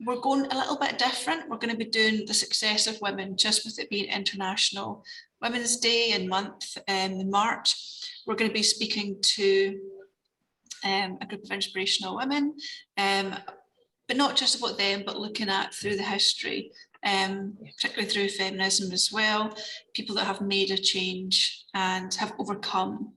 we're going a little bit different. We're going to be doing the success of women, just with it being International Women's Day and month in March. We're going to be speaking to a group of inspirational women, but not just about them, but looking at through the history, particularly through feminism as well, people that have made a change and have overcome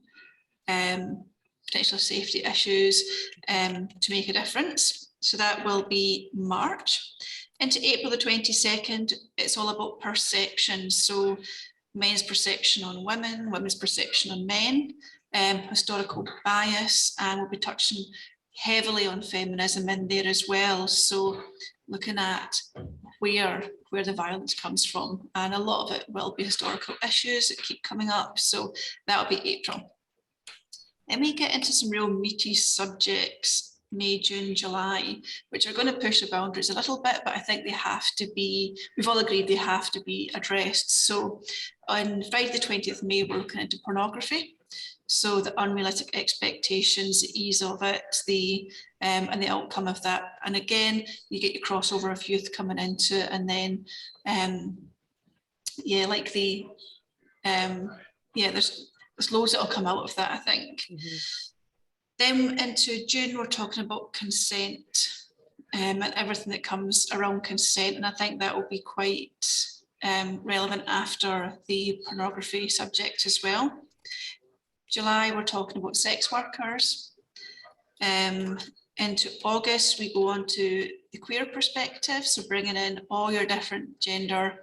potential safety issues to make a difference. So that will be March. Into April the 22nd, it's all about perception. So men's perception on women, women's perception on men, historical bias, and we'll be touching heavily on feminism in there as well. So looking at where the violence comes from, and a lot of it will be historical issues that keep coming up. So that'll be April. Then we get into some real meaty subjects, May, June, July, which are going to push the boundaries a little bit, but I think they have to be, we've all agreed they have to be addressed. So on Friday the 20th of May, we're looking into pornography. So the unrealistic expectations, the ease of it, and the outcome of that. And again, you get your crossover of youth coming into it, and then there's loads that will come out of that, I think. Then into June, we're talking about consent and everything that comes around consent, and I think that will be quite relevant after the pornography subject as well. July, we're talking about sex workers. Into August, we go on to the queer perspective, so bringing in all your different gender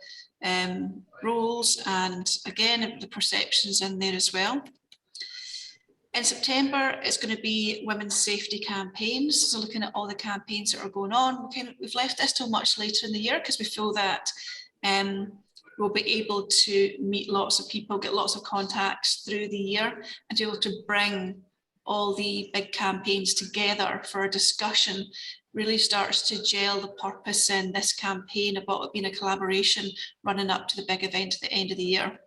roles, and again, the perceptions in there as well. In September, it's going to be women's safety campaigns, so looking at all the campaigns that are going on. We've left this till much later in the year because we feel that we'll be able to meet lots of people, get lots of contacts through the year, and be able to bring all the big campaigns together for a discussion. Really starts to gel the purpose in this campaign about it being a collaboration running up to the big event at the end of the year.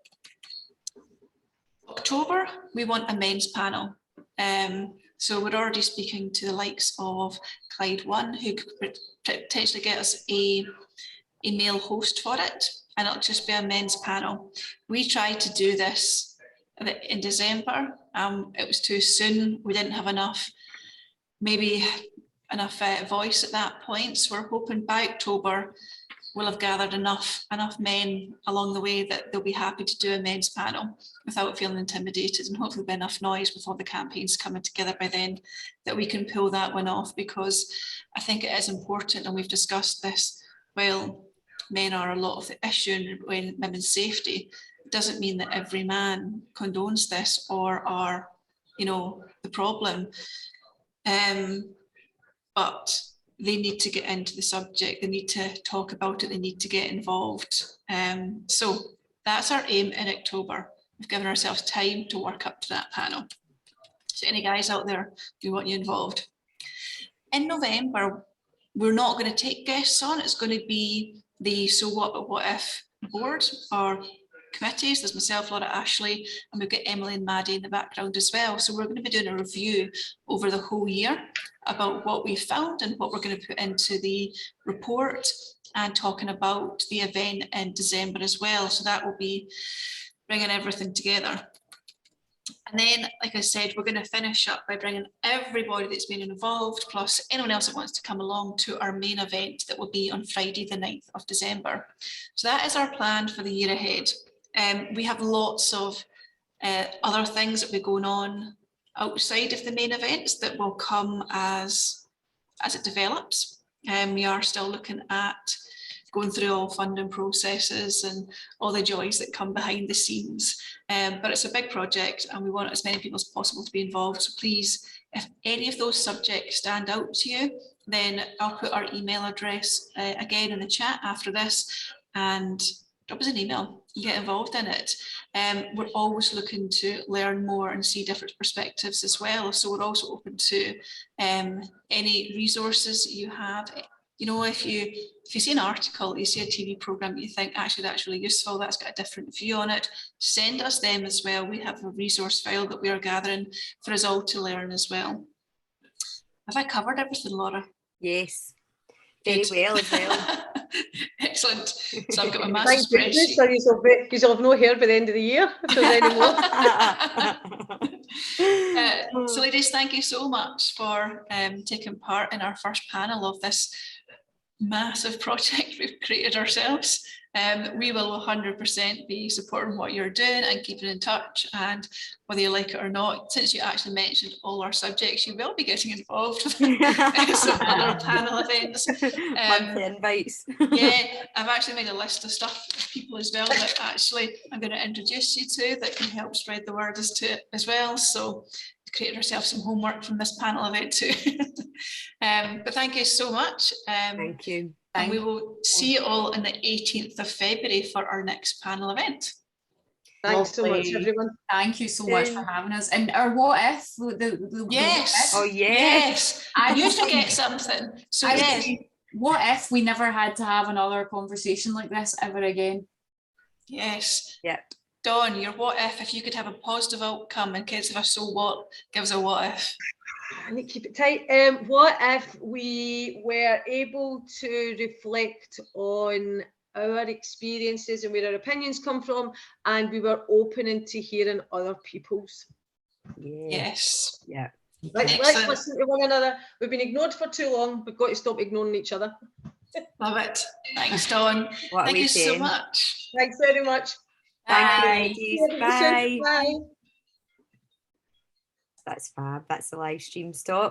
October, we want a men's panel. So we're already speaking to the likes of Clyde One, who could potentially get us a male host for it, and it'll just be a men's panel. We tried to do this in December. It was too soon. We didn't have enough voice at that point. So we're hoping by October we'll have gathered enough men along the way that they'll be happy to do a men's panel without feeling intimidated, and hopefully be enough noise with all the campaigns coming together by then that we can pull that one off, because I think it is important, and we've discussed this, while men are a lot of the issue in women's safety, it doesn't mean that every man condones this or are, the problem. But they need to get into the subject, they need to talk about it, they need to get involved. So that's our aim in October. We've given ourselves time to work up to that panel. So any guys out there, we want you involved. In November, we're not going to take guests on. It's going to be the So What If board or committees. There's myself, Laura, Ashley, and we've got Emily and Maddie in the background as well. So we're going to be doing a review over the whole year about what we found and what we're going to put into the report, and talking about the event in December as well. So that will be bringing everything together. And then, like I said, we're going to finish up by bringing everybody that's been involved, plus anyone else that wants to come along, to our main event that will be on Friday, the 9th of December. So that is our plan for the year ahead. We have lots of other things that will be going on outside of the main events that will come as it develops. We are still looking at going through all funding processes and all the joys that come behind the scenes. But it's a big project and we want as many people as possible to be involved. So please, if any of those subjects stand out to you, then I'll put our email address again in the chat after this, and drop us an email and get involved in it. We're always looking to learn more and see different perspectives as well. So we're also open to any resources that you have. You know, if you see an article, you see a TV program, you think actually that's really useful, that's got a different view on it, send us them as well. We have a resource file that we are gathering for us all to learn as well. Have I covered everything, Laura? Yes, very well as well. Excellent. So I've got my massive Thank goodness, spreadsheet. because you'll have no hair by the end of the year if there's any more. So ladies, thank you so much for taking part in our first panel of this massive project we've created ourselves. We will 100% be supporting what you're doing and keeping in touch, and whether you like it or not, since you actually mentioned all our subjects, you will be getting involved with some other panel events. Monthly invites. Yeah, I've actually made a list of stuff of people as well that actually I'm going to introduce you to that can help spread the word as well. So created ourselves some homework from this panel event too. But thank you so much. Thank you. And we will see you all on the 18th of February for our next panel event. Thanks so much, Lovely. everyone. Thank you so much for having us. And our what if? Yes. Oh, yes. I used to get something. So yes. What if we never had to have another conversation like this ever again? Yes. Yep. Dawn, your what if you could have a positive outcome in case of a so what, give us a what if. I need to keep it tight. What if we were able to reflect on our experiences and where our opinions come from, and we were open into hearing other people's? Yes. Yeah. Let's listen to one another. We've been ignored for too long. We've got to stop ignoring each other. Love it. Thanks, Dawn. Thank you so much. Thanks very much. Thank you. Bye. Bye. That's fab. That's the live stream stop.